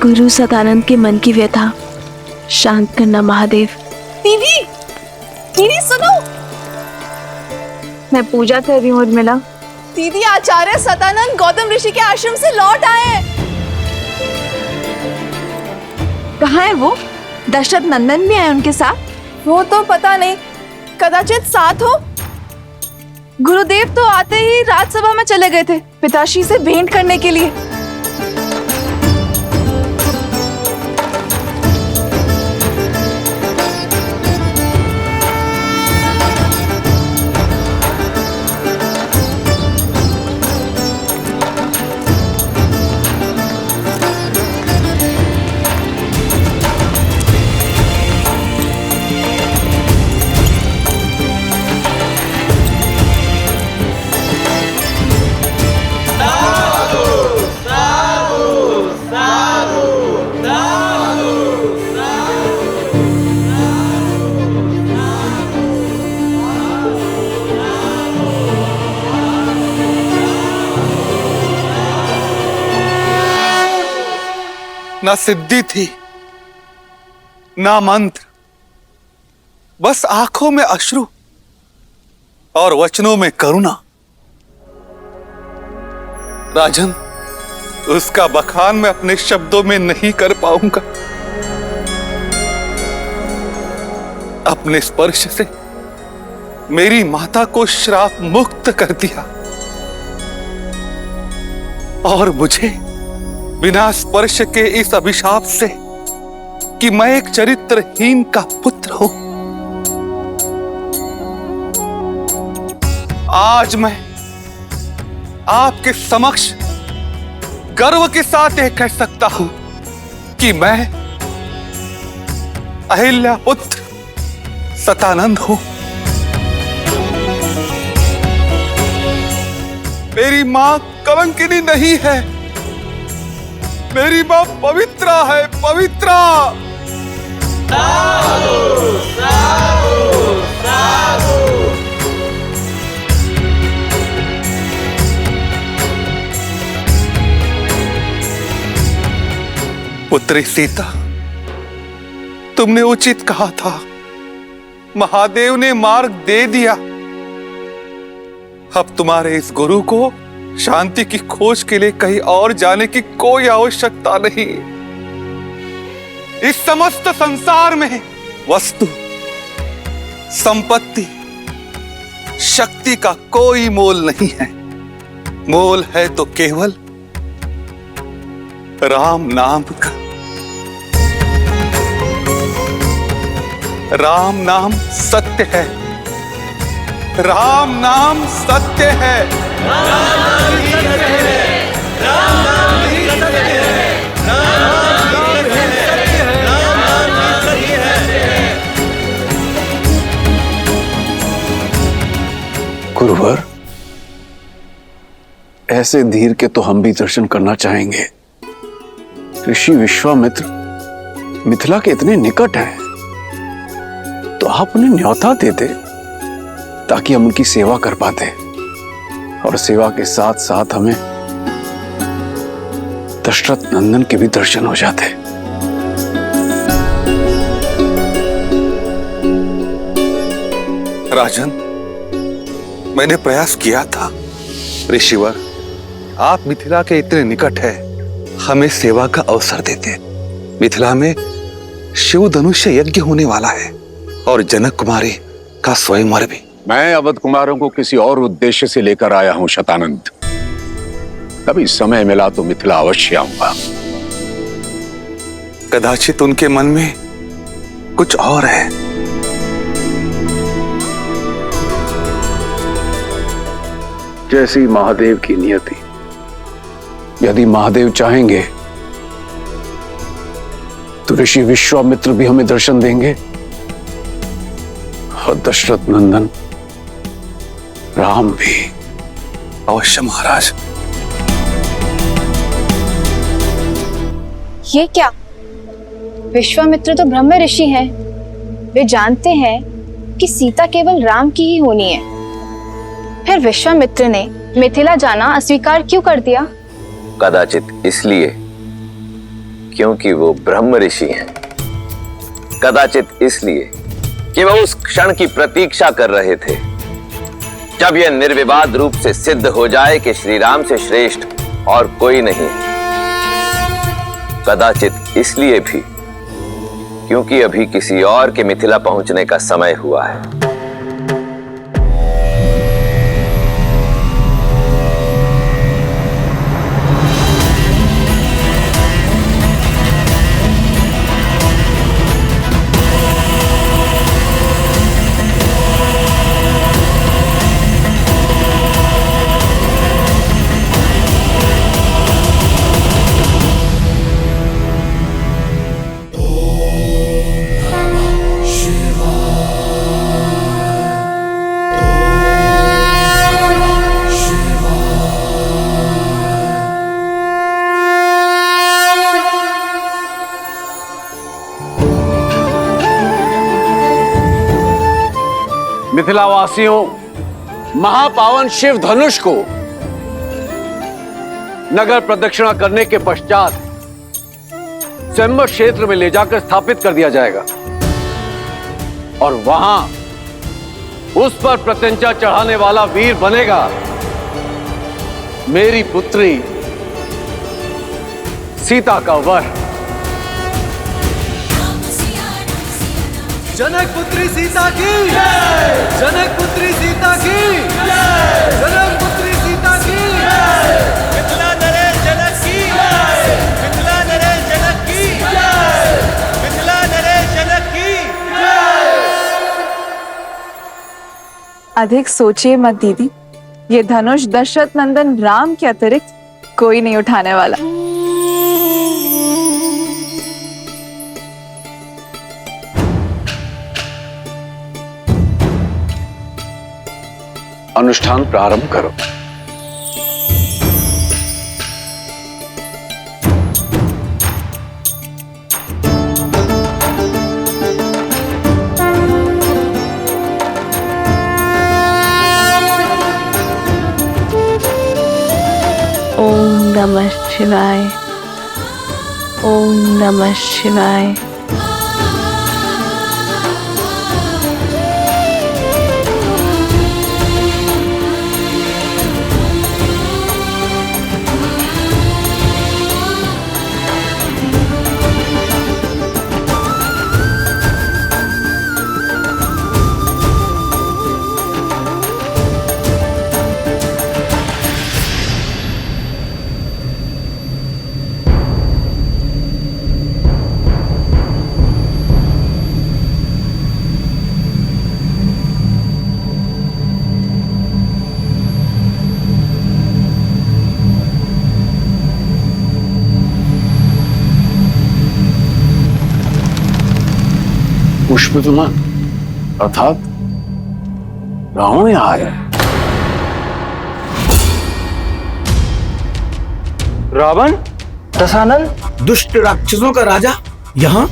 गुरु सदानंद के मन की व्यथा शांत करना महादेव। दीदी, दीदी सुनो। मैं पूजा कर रही हूँ उर्मिला। दीदी, आचार्य सदानंद गौतम ऋषि के आश्रम से लौट आए। कहाँ है वो? दशरथ नंदन भी आए उनके साथ? वो तो पता नहीं, कदाचित साथ हो। गुरुदेव तो आते ही राजसभा में चले गए थे पिताश्री से भेंट करने के लिए। ना सिद्धि थी ना मंत्र, बस आंखों में अश्रु और वचनों में करुणा। राजन, उसका बखान मैं अपने शब्दों में नहीं कर पाऊंगा। अपने स्पर्श से मेरी माता को श्राप मुक्त कर दिया और मुझे बिना स्पर्श के इस अभिशाप से कि मैं एक चरित्रहीन का पुत्र हूं, आज मैं आपके समक्ष गर्व के साथ यह कह सकता हूं कि मैं अहिल्या पुत्र सतानंद हूं। मेरी मां कलंकिनी नहीं है, मेरी मां पवित्रा है, पवित्रा। साधु, साधु, साधु। पुत्री सीता, तुमने उचित कहा था, महादेव ने मार्ग दे दिया। अब तुम्हारे इस गुरु को शांति की खोज के लिए कहीं और जाने की कोई आवश्यकता नहीं। इस समस्त संसार में वस्तु, संपत्ति, शक्ति का कोई मोल नहीं है। मोल है तो केवल राम नाम का। राम नाम सत्य है, राम नाम सत्य है, राम नाम ही सत्य है, राम नाम ही सत्य है, राम नाम ही सत्य है, राम नाम ही सत्य है। गुरुवर, ऐसे धीर के तो हम भी दर्शन करना चाहेंगे। ऋषि विश्वामित्र मिथिला के इतने निकट हैं, तो आप उन्हें न्योता देते ताकि हम उनकी सेवा कर पाते, और सेवा के साथ साथ हमें दशरथ नंदन के भी दर्शन हो जाते। राजन, मैंने प्रयास किया था। ऋषिवर, आप मिथिला के इतने निकट है, हमें सेवा का अवसर देते। मिथिला में शिव धनुष्य यज्ञ होने वाला है और जनक कुमारी का स्वयंवर भी। मैं अवध कुमारों को किसी और उद्देश्य से लेकर आया हूं शतानंद। कभी समय मिला तो मिथिला अवश्य आऊंगा। कदाचित उनके मन में कुछ और है। जैसी महादेव की नियति। यदि महादेव चाहेंगे तो ऋषि विश्वामित्र भी हमें दर्शन देंगे, और दशरथ नंदन राम भी। अवश्य महाराज। ये क्या? विश्वामित्र तो ब्रह्म ऋषि हैं। वे जानते हैं कि सीता केवल राम की ही होनी है। फिर विश्वामित्र ने मिथिला जाना अस्वीकार क्यों कर दिया? कदाचित इसलिए क्योंकि वो ब्रह्म ऋषि हैं, कदाचित इसलिए कि वह उस क्षण की प्रतीक्षा कर रहे थे जब यह निर्विवाद रूप से सिद्ध हो जाए कि श्री राम से श्रेष्ठ और कोई नहीं। कदाचित इसलिए भी क्योंकि अभी किसी और के मिथिला पहुंचने का समय हुआ है। मिथिलावासियों, महापावन शिव धनुष को नगर प्रदक्षिणा करने के पश्चात स्वयंवर क्षेत्र में ले जाकर स्थापित कर दिया जाएगा और वहां उस पर प्रत्यंचा चढ़ाने वाला वीर बनेगा मेरी पुत्री सीता का वर। जनक पुत्री सीता की जय, जनक पुत्री सीता की जय, जनक पुत्री सीता की जय, मिथिला नरेश जनक की जय, मिथिला नरेश जनक की जय, मिथिला नरेश जनक की जय। अधिक सोचिए मत दीदी, ये धनुष दशरथ नंदन राम के अतिरिक्त कोई नहीं उठाने वाला। अनुष्ठान प्रारंभ करो। ओम नमः शिवाय, ओम नमः शिवाय। पुष्पविमान अर्थात रावण यहाँ आया। रावण, दशानन, दुष्ट राक्षसों का राजा यहाँ?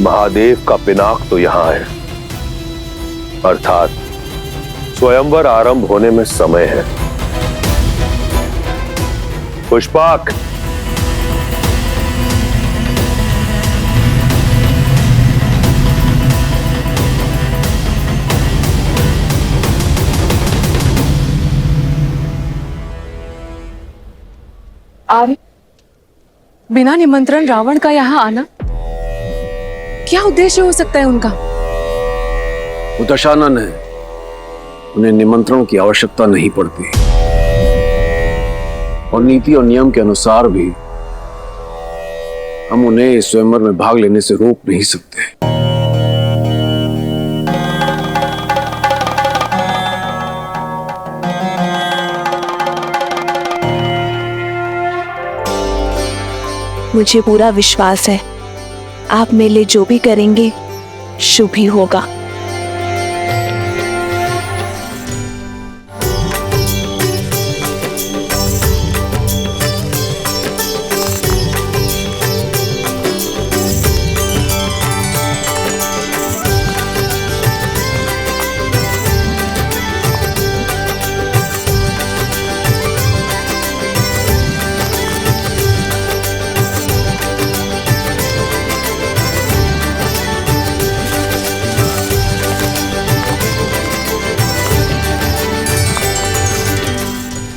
महादेव का पिनाक तो यहां है, अर्थात स्वयंवर आरंभ होने में समय है। पुष्पाक, आर्य, बिना निमंत्रण रावण का यहाँ आना, क्या उद्देश्य हो सकता है उनका? वो दशानन है, उन्हें निमंत्रणों की आवश्यकता नहीं पड़ती और नीति और नियम के अनुसार भी हम उन्हें स्वयंवर में भाग लेने से रोक नहीं सकते। मुझे पूरा विश्वास है आप मेरे लिए जो भी करेंगे शुभ ही होगा।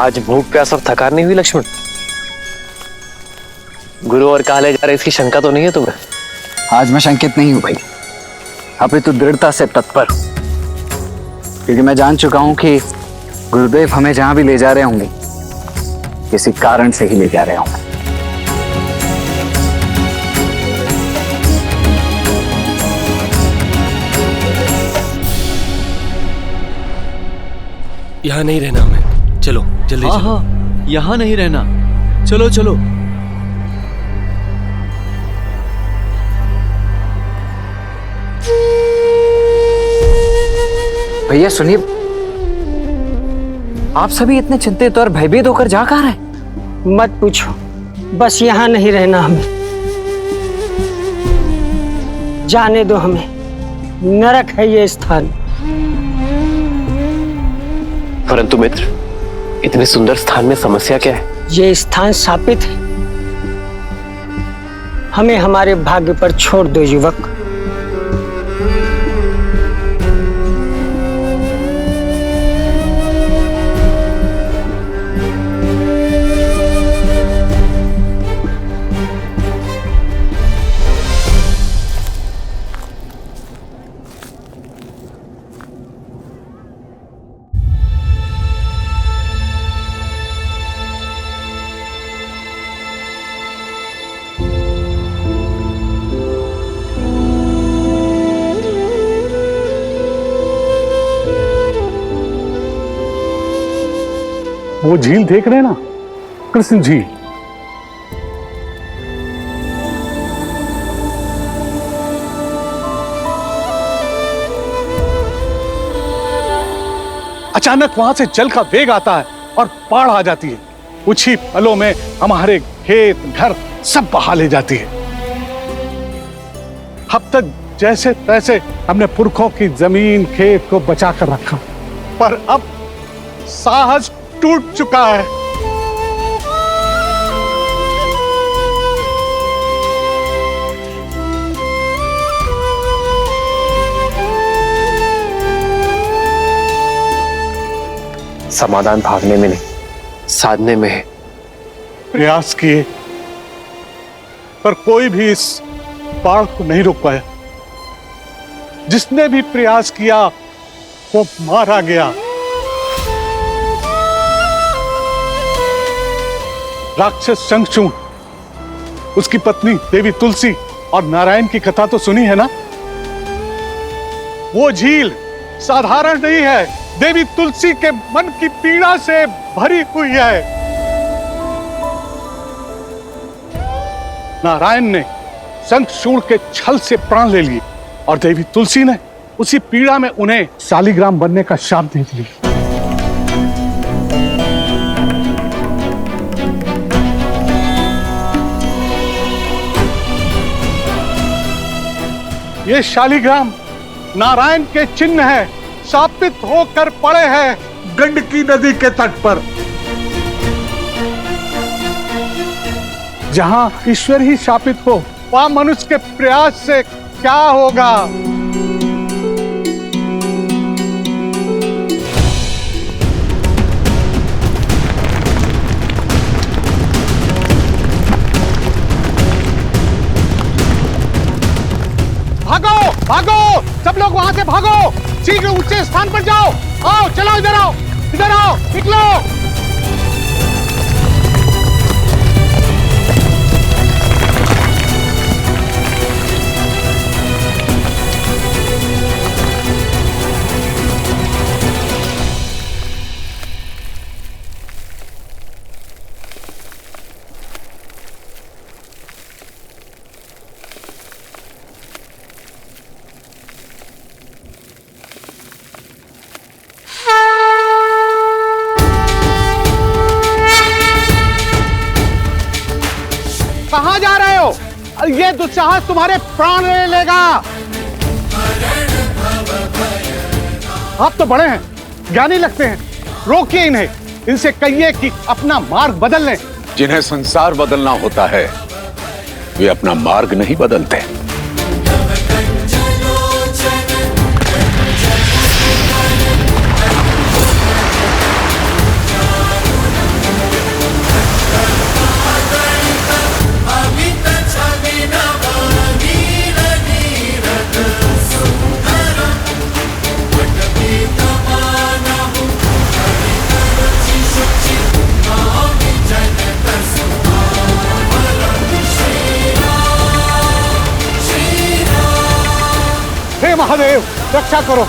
आज भूख प्यास और थकान नहीं हुई लक्ष्मण? गुरु और कहा ले जा रहे इसकी शंका तो नहीं है तुम्हें? आज मैं शंकित नहीं हूं भाई, अभी तो दृढ़ता से तत्पर हूं, क्योंकि मैं जान चुका हूं कि गुरुदेव हमें जहां भी ले जा रहे होंगे किसी कारण से ही ले जा रहे होंगे। यहाँ नहीं रहना हमें, चलो जल्दी चलो। हाँ, यहाँ नहीं रहना, चलो चलो। भैया सुनिए, आप सभी इतने चिंतित और भयभीत होकर जा कहाँ रहे? मत पूछो, बस यहाँ नहीं रहना हमें। जाने दो हमें, नरक है ये स्थान। परंतु मित्र, इतने सुंदर स्थान में समस्या क्या है? ये स्थान शापित है, हमें हमारे भाग्य पर छोड़ दो युवक। वो झील देख रहे हैं ना, कृष्ण झील। अचानक वहां से जल का वेग आता है और बाढ़ आ जाती है। कुछ ही पलों में हमारे खेत घर सब बहा ले जाती है। अब तक जैसे तैसे हमने पुरखों की जमीन खेत को बचा कर रखा, पर अब साहस टूट चुका है। समाधान भागने में नहीं, साधने में है। प्रयास किए, पर कोई भी इस बाढ़ को नहीं रोक पाया। जिसने भी प्रयास किया वो मारा गया। राक्षस शंखचूड़, उसकी पत्नी देवी तुलसी और नारायण की कथा तो सुनी है ना। वो झील साधारण नहीं है, देवी तुलसी के मन की पीड़ा से भरी हुई है। नारायण ने शंखचूड़ के छल से प्राण ले लिए और देवी तुलसी ने उसी पीड़ा में उन्हें शालिग्राम बनने का शाप दे दिया। ये शालिग्राम नारायण के चिन्ह है, शापित होकर पड़े हैं गंडकी नदी के तट पर। जहां ईश्वर ही शापित हो, वहां मनुष्य के प्रयास से क्या होगा। भागो भागो, सब लोग वहां से भागो, शीघ्र ऊंचे स्थान पर जाओ। आओ चलो, इधर आओ, इधर आओ, निकलो। कहां जा रहे हो? ये दुस्साहस तुम्हारे प्राण ले लेगा। आप तो बड़े हैं, ज्ञानी लगते हैं, रोकिए इन्हें। इनसे कहिए कि अपना मार्ग बदल लें। जिन्हें संसार बदलना होता है वे अपना मार्ग नहीं बदलते। महादेव रक्षा करो।